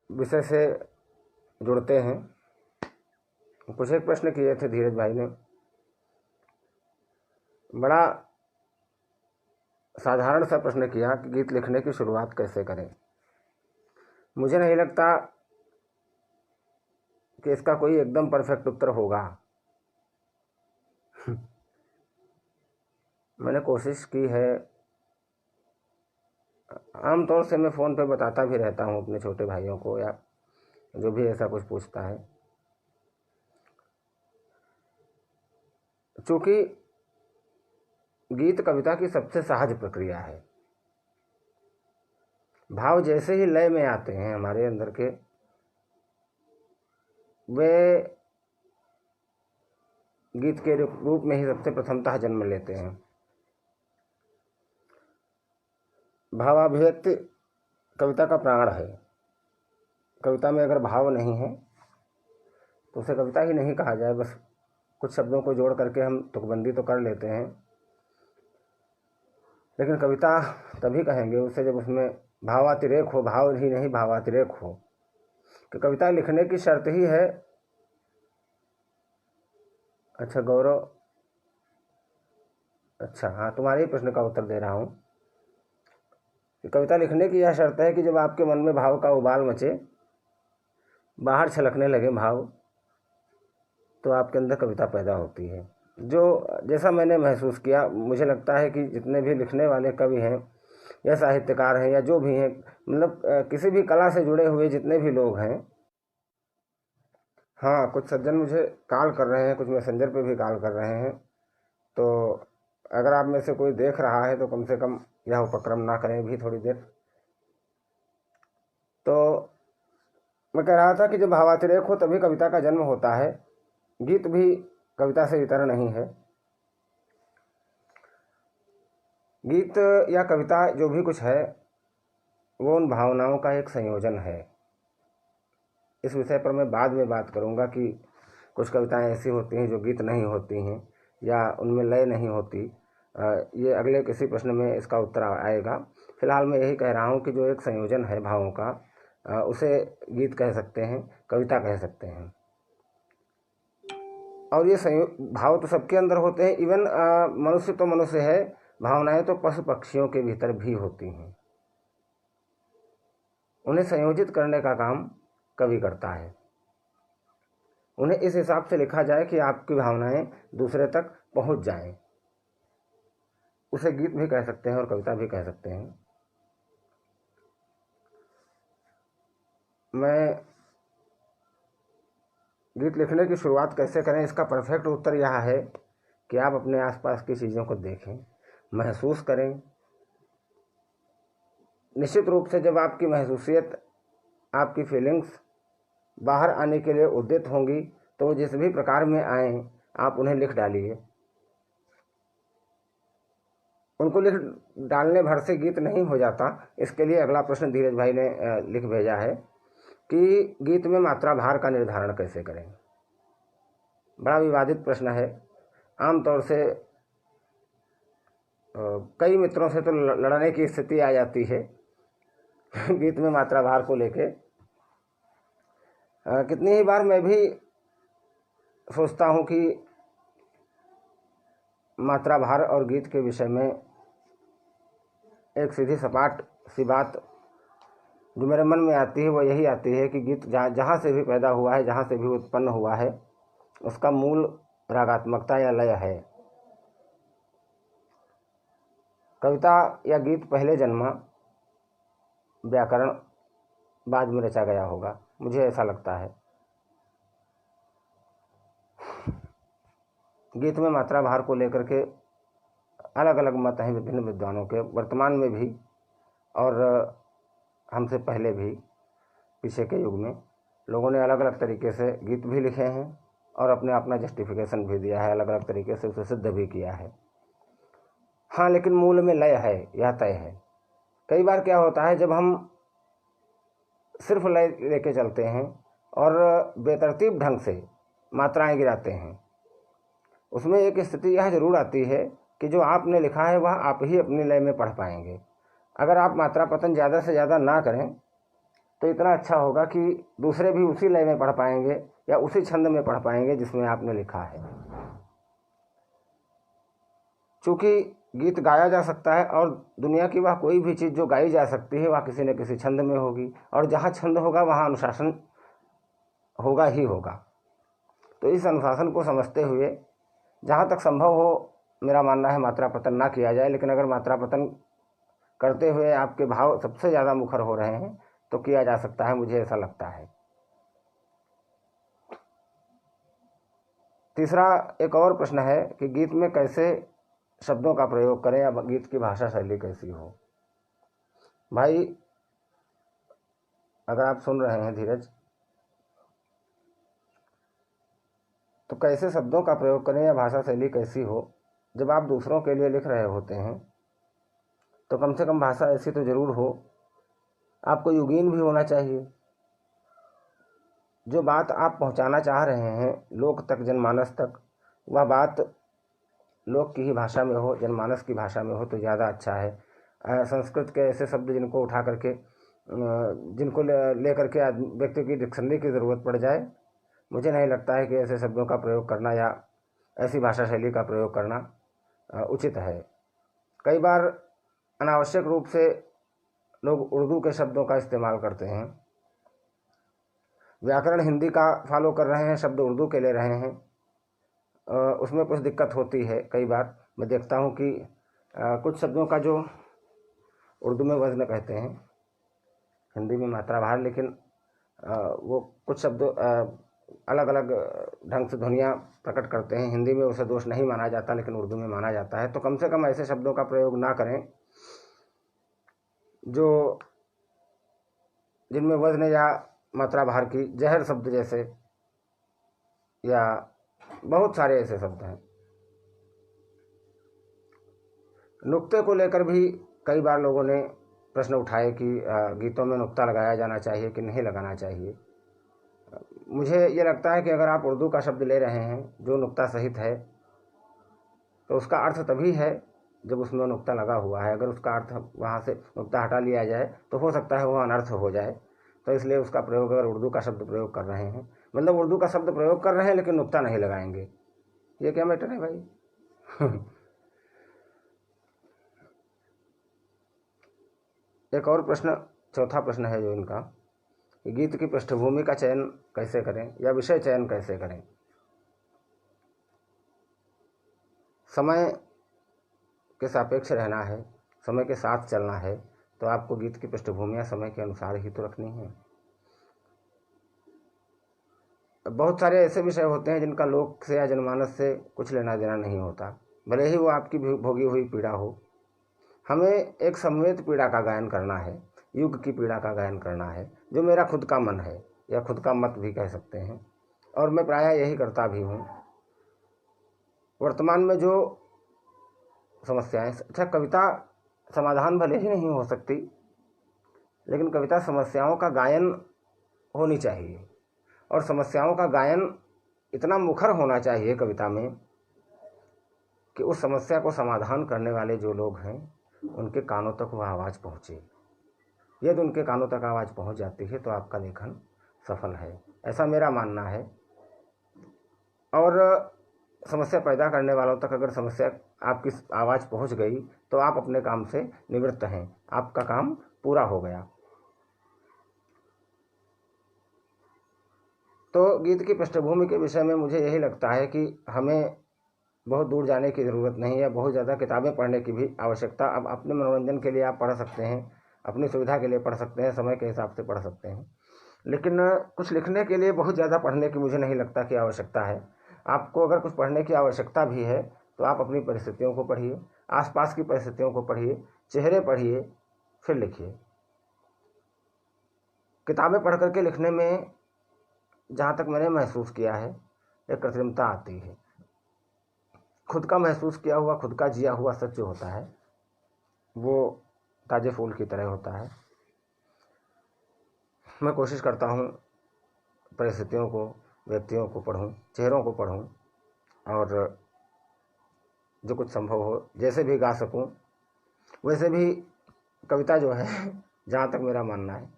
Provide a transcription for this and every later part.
विषय से जुड़ते हैं। कुछ एक प्रश्न किए थे धीरज भाई ने, बड़ा साधारण सा प्रश्न किया कि गीत लिखने की शुरुआत कैसे करें। मुझे नहीं लगता कि इसका कोई एकदम परफेक्ट उत्तर होगा। मैंने कोशिश की है, आमतौर से मैं फ़ोन पे बताता भी रहता हूँ अपने छोटे भाइयों को या जो भी ऐसा कुछ पूछता है। चूँकि गीत कविता की सबसे सहज प्रक्रिया है। भाव जैसे ही लय में आते हैं हमारे अंदर के, वे गीत के रूप में ही सबसे प्रथमतः जन्म लेते हैं। भावाभिव्यक्ति कविता का प्राण है। कविता में अगर भाव नहीं है तो उसे कविता ही नहीं कहा जाए। बस कुछ शब्दों को जोड़ करके हम तुकबंदी तो कर लेते हैं, लेकिन कविता तभी कहेंगे उसे जब उसमें भावातिरेक हो, भाव ही नहीं भावातिरेक हो। कि कविता लिखने की शर्त ही है। अच्छा गौरव, अच्छा हाँ, तुम्हारे ही प्रश्न का उत्तर दे रहा हूँ कि कविता लिखने की यह शर्त है कि जब आपके मन में भाव का उबाल मचे, बाहर छलकने लगे भाव, तो आपके अंदर कविता पैदा होती है। जो जैसा मैंने महसूस किया, मुझे लगता है कि जितने भी लिखने वाले कवि हैं या साहित्यकार हैं या जो भी हैं, मतलब किसी भी कला से जुड़े हुए जितने भी लोग हैं। हाँ, कुछ सज्जन मुझे कॉल कर रहे हैं, कुछ मैसेंजर पे भी कॉल कर रहे हैं। तो अगर आप में से कोई देख रहा है तो कम से कम यह उपक्रम ना करें भी थोड़ी देर। तो मैं कह रहा था कि जब भावातिरेक हो तभी कविता का जन्म होता है। गीत भी कविता से इतर नहीं है। गीत या कविता जो भी कुछ है वो उन भावनाओं का एक संयोजन है। इस विषय पर मैं बाद में बात करूंगा कि कुछ कविताएं ऐसी होती हैं जो गीत नहीं होती हैं या उनमें लय नहीं होती। ये अगले किसी प्रश्न में इसका उत्तर आएगा। फिलहाल मैं यही कह रहा हूँ कि जो एक संयोजन है भावों का, उसे गीत कह सकते हैं, कविता कह सकते हैं। और ये भाव तो सबके अंदर होते हैं। इवन मनुष्य तो मनुष्य है, भावनाएं तो पशु पक्षियों के भीतर भी होती हैं। उन्हें संयोजित करने का काम कवि करता है। उन्हें इस हिसाब से लिखा जाए कि आपकी भावनाएं दूसरे तक पहुंच जाएं। उसे गीत भी कह सकते हैं और कविता भी कह सकते हैं। मैं गीत लिखने की शुरुआत कैसे करें, इसका परफेक्ट उत्तर यह है कि आप अपने आसपास की चीज़ों को देखें, महसूस करें। निश्चित रूप से जब आपकी महसूसियत, आपकी फीलिंग्स बाहर आने के लिए उद्यत होंगी तो वो जिस भी प्रकार में आए आप उन्हें लिख डालिए। उनको लिख डालने भर से गीत नहीं हो जाता। इसके लिए अगला प्रश्न धीरज भाई ने लिख भेजा है कि गीत में मात्रा भार का निर्धारण कैसे करें। बड़ा विवादित प्रश्न है। आमतौर से कई मित्रों से तो लड़ने की स्थिति आ जाती है गीत में मात्रा भार को लेके। कितनी ही बार मैं भी सोचता हूँ कि मात्रा भार और गीत के विषय में एक सीधी सपाट सी बात जो मेरे मन में आती है वो यही आती है कि गीत जहाँ से भी पैदा हुआ है, जहाँ से भी उत्पन्न हुआ है, उसका मूल रागात्मकता या लय है। कविता या गीत पहले जन्मा, व्याकरण बाद में रचा गया होगा, मुझे ऐसा लगता है। गीत में मात्रा भार को लेकर के अलग अलग मत हैं विभिन्न विद्वानों के, वर्तमान में भी और हमसे पहले भी। पीछे के युग में लोगों ने अलग अलग तरीके से गीत भी लिखे हैं और अपना जस्टिफिकेशन भी दिया है, अलग अलग तरीके से उसे सिद्ध भी किया है। हाँ, लेकिन मूल में लय है, यह तय है। कई बार क्या होता है, जब हम सिर्फ लय लेके चलते हैं और बेतरतीब ढंग से मात्राएं गिराते हैं, उसमें एक स्थिति यह जरूर आती है कि जो आपने लिखा है वह आप ही अपनी लय में पढ़ पाएंगे। अगर आप मात्रा पतन ज़्यादा से ज़्यादा ना करें तो इतना अच्छा होगा कि दूसरे भी उसी लय में पढ़ पाएंगे या उसी छंद में पढ़ पाएंगे जिसमें आपने लिखा है। चूँकि गीत गाया जा सकता है और दुनिया की वह कोई भी चीज़ जो गाई जा सकती है वह किसी न किसी छंद में होगी, और जहाँ छंद होगा वहाँ अनुशासन होगा ही होगा। तो इस अनुशासन को समझते हुए जहाँ तक संभव हो, मेरा मानना है मात्रा पतन ना किया जाए, लेकिन अगर मात्रा पतन करते हुए आपके भाव सबसे ज़्यादा मुखर हो रहे हैं तो किया जा सकता है, मुझे ऐसा लगता है। तीसरा एक और प्रश्न है कि गीत में कैसे शब्दों का प्रयोग करें या गीत की भाषा शैली कैसी हो। भाई अगर आप सुन रहे हैं धीरज, तो कैसे शब्दों का प्रयोग करें या भाषा शैली कैसी हो, जब आप दूसरों के लिए लिख रहे होते हैं तो कम से कम भाषा ऐसी तो ज़रूर हो, आपको युगीन भी होना चाहिए। जो बात आप पहुंचाना चाह रहे हैं लोक तक, जनमानस तक, वह बात लोक की ही भाषा में हो, जनमानस की भाषा में हो तो ज़्यादा अच्छा है। संस्कृत के ऐसे शब्द जिनको उठा करके जिनको ले करके व्यक्ति की डिक्शनरी की ज़रूरत पड़ जाए, मुझे नहीं लगता है कि ऐसे शब्दों का प्रयोग करना या ऐसी भाषा शैली का प्रयोग करना उचित है। कई बार अनावश्यक रूप से लोग उर्दू के शब्दों का इस्तेमाल करते हैं, व्याकरण हिंदी का फॉलो कर रहे हैं, शब्द उर्दू के ले रहे हैं, उसमें कुछ दिक्कत होती है। कई बार मैं देखता हूँ कि कुछ शब्दों का जो उर्दू में वज़न कहते हैं, हिंदी में मात्रा भार, लेकिन वो कुछ शब्द अलग अलग ढंग से ध्वनियाँ प्रकट करते हैं। हिंदी में उसे दोष नहीं माना जाता लेकिन उर्दू में माना जाता है। तो कम से कम ऐसे शब्दों का प्रयोग ना करें जो जिनमें वज़न या मात्रा भार की, जहर शब्द जैसे, या बहुत सारे ऐसे शब्द हैं। नुक्ते को लेकर भी कई बार लोगों ने प्रश्न उठाए कि गीतों में नुक्ता लगाया जाना चाहिए कि नहीं लगाना चाहिए। मुझे ये लगता है कि अगर आप उर्दू का शब्द ले रहे हैं जो नुक्ता सहित है तो उसका अर्थ तभी है जब उसमें नुक्ता लगा हुआ है। अगर उसका अर्थ वहाँ से नुक्ता हटा लिया जाए तो हो सकता है वह अनर्थ हो जाए। तो इसलिए उसका प्रयोग, अगर उर्दू का शब्द प्रयोग कर रहे हैं, मतलब उर्दू का शब्द प्रयोग कर रहे हैं लेकिन नुक्ता नहीं लगाएंगे, ये क्या मैटर है भाई। एक और प्रश्न, चौथा प्रश्न है जो इनका, कि गीत की पृष्ठभूमि का चयन कैसे करें या विषय चयन कैसे करें। समय के सापेक्ष रहना है, समय के साथ चलना है, तो आपको गीत की पृष्ठभूमियाँ समय के अनुसार ही तो रखनी है। बहुत सारे ऐसे विषय होते हैं जिनका लोक से या जनमानस से कुछ लेना देना नहीं होता, भले ही वो आपकी भोगी हुई पीड़ा हो। हमें एक संवेद पीड़ा का गायन करना है, युग की पीड़ा का गायन करना है, जो मेरा खुद का मन है या खुद का मत भी कह सकते हैं, और मैं प्रायः यही करता भी हूँ। वर्तमान में जो समस्याएं, अच्छा कविता समाधान भले ही नहीं हो सकती, लेकिन कविता समस्याओं का गायन होनी चाहिए, और समस्याओं का गायन इतना मुखर होना चाहिए कविता में कि उस समस्या को समाधान करने वाले जो लोग हैं उनके कानों तक वह आवाज़ पहुँचे। यदि उनके कानों तक आवाज़ पहुँच जाती है तो आपका लेखन सफल है, ऐसा मेरा मानना है। और समस्या पैदा करने वालों तक अगर समस्या आपकी आवाज़ पहुँच गई तो आप अपने काम से निवृत्त हैं, आपका काम पूरा हो गया। तो गीत की पृष्ठभूमि के विषय में मुझे यही लगता है कि हमें बहुत दूर जाने की ज़रूरत नहीं है, बहुत ज़्यादा किताबें पढ़ने की भी आवश्यकता। अब अपने मनोरंजन के लिए आप पढ़ सकते हैं, अपनी सुविधा के लिए पढ़ सकते हैं, समय के हिसाब से पढ़ सकते हैं, लेकिन कुछ लिखने के लिए बहुत ज़्यादा पढ़ने की मुझे नहीं लगता कि आवश्यकता है। आपको अगर कुछ पढ़ने की आवश्यकता भी है तो आप अपनी परिस्थितियों को पढ़िए, आसपास की परिस्थितियों को पढ़िए, चेहरे पढ़िए, फिर लिखिए। किताबें पढ़ करके लिखने में जहाँ तक मैंने महसूस किया है एक कृत्रिमता आती है। खुद का महसूस किया हुआ, खुद का जिया हुआ सच जो होता है वो ताजे फूल की तरह होता है। मैं कोशिश करता हूँ परिस्थितियों को, व्यक्तियों को पढूं, चेहरों को पढूं, और जो कुछ संभव हो, जैसे भी गा सकूं वैसे भी कविता जो है जहाँ तक मेरा मानना है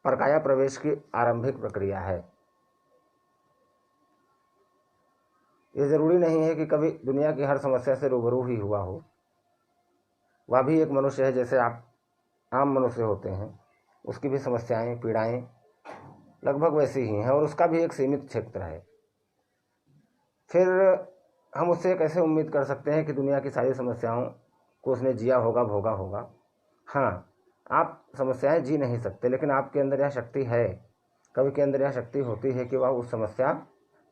परकाया प्रवेश की आरंभिक प्रक्रिया है। ये ज़रूरी नहीं है कि कभी दुनिया की हर समस्या से रूबरू ही हुआ हो। वह भी एक मनुष्य है, जैसे आप आम मनुष्य होते हैं, उसकी भी समस्याएं पीड़ाएं लगभग वैसी ही हैं और उसका भी एक सीमित क्षेत्र है। फिर हम उससे कैसे उम्मीद कर सकते हैं कि दुनिया की सारी समस्याओं को उसने जिया होगा, भोगा होगा। हाँ, आप समस्याएं जी नहीं सकते, लेकिन आपके अंदर यह शक्ति है, कवि के अंदर यह शक्ति होती है कि वह उस समस्या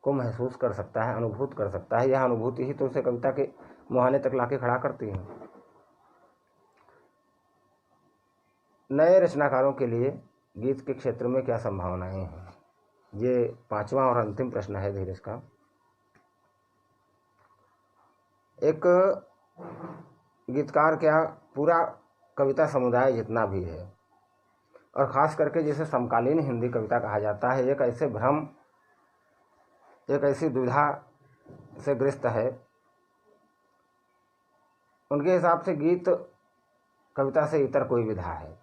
को महसूस कर सकता है, अनुभूत कर सकता है। यह अनुभूति ही तो उसे कविता के मुहाने तक लाके खड़ा करती है। नए रचनाकारों के लिए गीत के क्षेत्र में क्या संभावनाएं हैं, ये पांचवा और अंतिम प्रश्न है धीरज का। एक गीतकार क्या, पूरा कविता समुदाय जितना भी है, और ख़ास करके जिसे समकालीन हिंदी कविता कहा जाता है, एक ऐसे भ्रम, एक ऐसी दुविधा से ग्रस्त है। उनके हिसाब से गीत कविता से इतर कोई विधा है,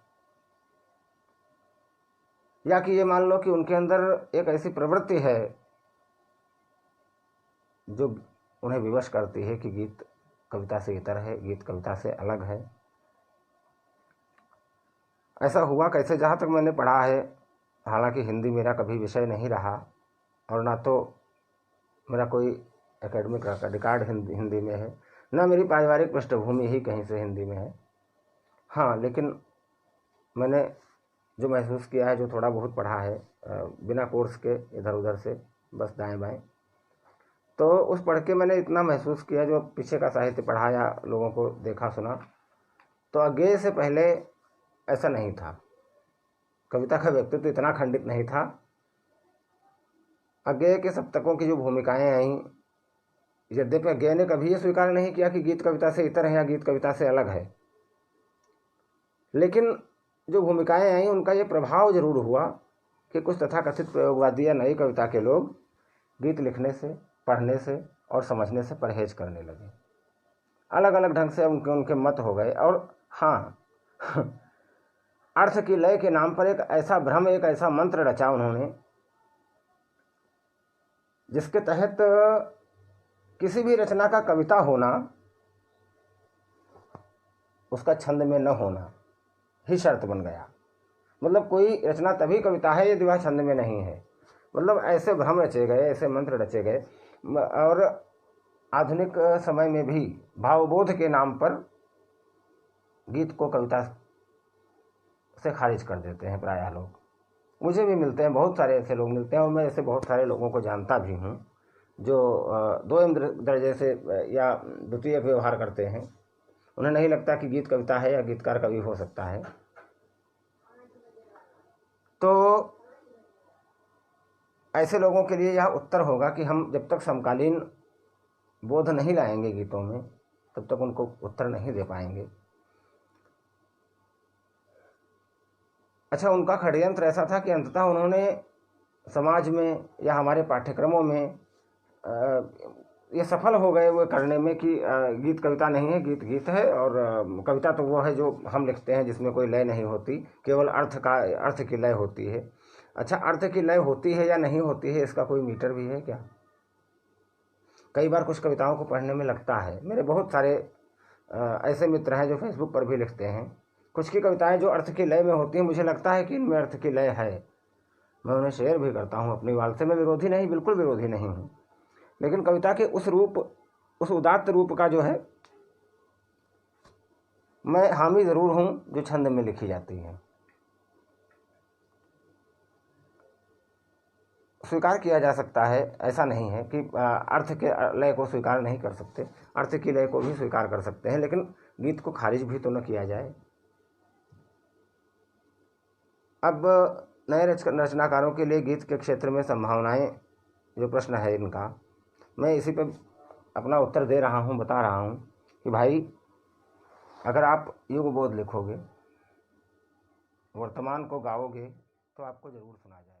या कि ये मान लो कि उनके अंदर एक ऐसी प्रवृत्ति है जो उन्हें विवश करती है कि गीत कविता से इतर है, गीत कविता से अलग है। ऐसा हुआ कैसे, जहाँ तक मैंने पढ़ा है, हालांकि हिंदी मेरा कभी विषय नहीं रहा और ना तो मेरा कोई एकेडमिक रिकॉर्ड हिंदी में है, ना मेरी पारिवारिक पृष्ठभूमि ही कहीं से हिंदी में है। हाँ, लेकिन मैंने जो महसूस किया है, जो थोड़ा बहुत पढ़ा है बिना कोर्स के, इधर उधर से बस दाएं बाएं, तो उस पढ़ के मैंने इतना महसूस किया, जो पीछे का साहित्य पढ़ा या लोगों को देखा सुना, तो अज्ञेय से पहले ऐसा नहीं था। कविता का व्यक्तित्व तो इतना खंडित नहीं था। अज्ञेय के सप्तकों की जो भूमिकाएं आईं, यद्यपि अज्ञेय ने कभी ये स्वीकार नहीं किया कि गीत कविता से इतर है या गीत कविता से अलग है, लेकिन जो भूमिकाएं आई उनका ये प्रभाव जरूर हुआ कि कुछ तथाकथित प्रयोगवादी या नई कविता के लोग गीत लिखने से, पढ़ने से और समझने से परहेज करने लगे। अलग अलग ढंग से उनके मत हो गए। और हाँ, अर्थ की लय के नाम पर एक ऐसा भ्रम, एक ऐसा मंत्र रचा उन्होंने, जिसके तहत किसी भी रचना का कविता होना, उसका छंद में न होना ही शर्त बन गया। मतलब कोई रचना तभी कविता है यदि वह छंद में नहीं है। मतलब ऐसे भ्रम रचे गए, ऐसे मंत्र रचे गए, और आधुनिक समय में भी भावबोध के नाम पर गीत को कविता से खारिज कर देते हैं प्रायः लोग। मुझे भी मिलते हैं, बहुत सारे ऐसे लोग मिलते हैं, और मैं ऐसे बहुत सारे लोगों को जानता भी हूँ जो दो दर्जे से या द्वितीय व्यवहार करते हैं। उन्हें नहीं लगता कि गीत कविता है या गीतकार कवि हो सकता है। तो ऐसे लोगों के लिए यह उत्तर होगा कि हम जब तक समकालीन बोध नहीं लाएंगे गीतों में, तब तक उनको उत्तर नहीं दे पाएंगे। अच्छा, उनका षड्यंत्र ऐसा था कि अंततः उन्होंने समाज में या हमारे पाठ्यक्रमों में ये सफल हो गए वो करने में कि गीत कविता नहीं है, गीत गीत है, और कविता तो वो है जो हम लिखते हैं जिसमें कोई लय नहीं होती, केवल अर्थ की लय होती है। अच्छा, अर्थ की लय होती है या नहीं होती है, इसका कोई मीटर भी है क्या? कई बार कुछ कविताओं को पढ़ने में लगता है, मेरे बहुत सारे ऐसे मित्र हैं जो फेसबुक पर भी लिखते हैं, कुछ की कविताएं जो अर्थ की लय में होती हैं, मुझे लगता है कि इनमें अर्थ की लय है। मैं उन्हें शेयर भी करता हूँ अपनी वाल से। मैं विरोधी नहीं, बिल्कुल विरोधी नहीं हूँ, लेकिन कविता के उस रूप, उस उदात्त रूप का जो है, मैं हामी ज़रूर हूँ जो छंद में लिखी जाती है। स्वीकार किया जा सकता है, ऐसा नहीं है कि अर्थ के लय को स्वीकार नहीं कर सकते, अर्थ की लय को भी स्वीकार कर सकते हैं, लेकिन गीत को खारिज भी तो न किया जाए। अब नए रचनाकारों के लिए गीत के क्षेत्र में संभावनाएं, जो प्रश्न है इनका, मैं इसी पे अपना उत्तर दे रहा हूँ, बता रहा हूँ कि भाई, अगर आप युग बोध लिखोगे, वर्तमान को गाओगे, तो आपको ज़रूर सुना जाए।